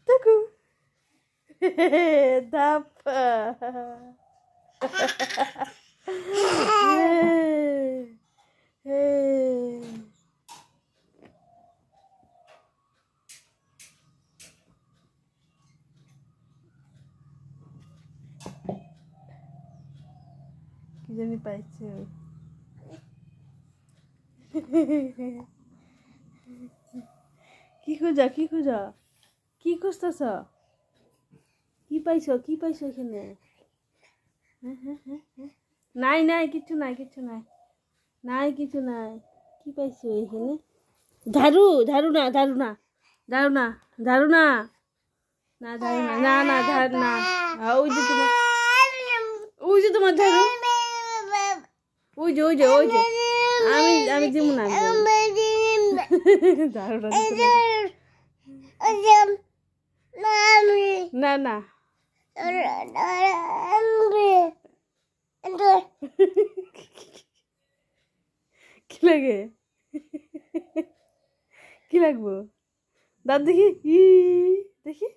Tuku. Dap. কি জানি পাইছে কি খুঁজা কি খুঁজতেছ কি পাইছো এখানে নাই কিছু নাই কি পাইছো এখানে ঝাড়ু না ওই যে তোমার ঝাড়ু ওই যে আমি দিব না না কি লাগে কি লাগবো দাঁত দেখি দেখি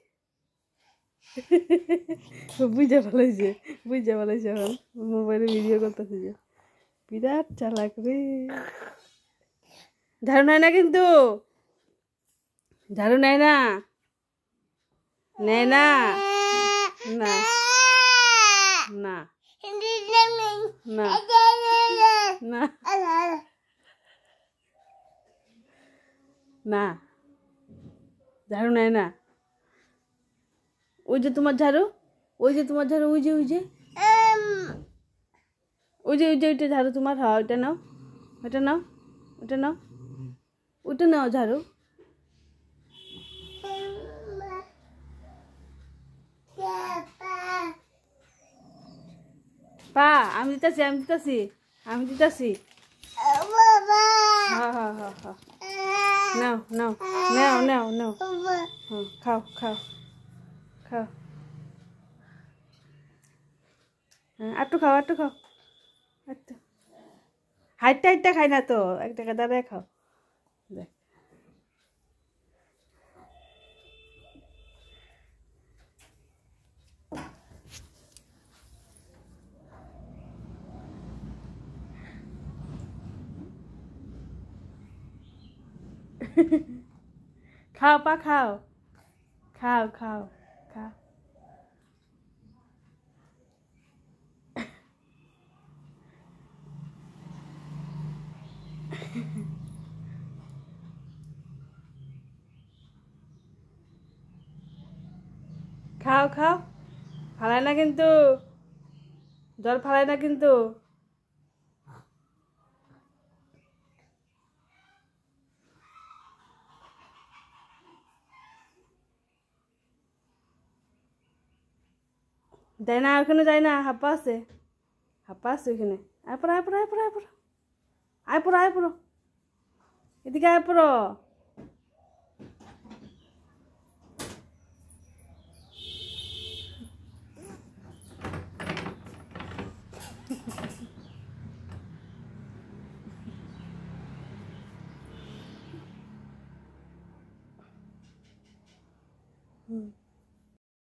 বুঝা ফেলাইছে এখন মোবাইলে ভিডিও করতেছে যে বিরাট চালাক রে ঝাড়ু নেয় না কিন্তু ঝাড়ু নেয় না না ঝাড়ু নেয় না ওই যে তোমার ঝাড়ু ওই যে ওইটা ঝাড়ু তোমার হ্যাঁ ওইটা নাও ঝাড়ু পা আমি দিতাছি হ্যাঁ নাও খাও আটটু খাও হাইটটা খাই না তো এক টাকা দাঁড়ায় খাও দেখ খাও পা খাও খাও ফালায় না কিন্তু জল ফালায় না কিন্তু যাই না ওখানে যাই না হাপ্পা আছে ওখানে আয় পড়ো এদিকে আয় পড়ো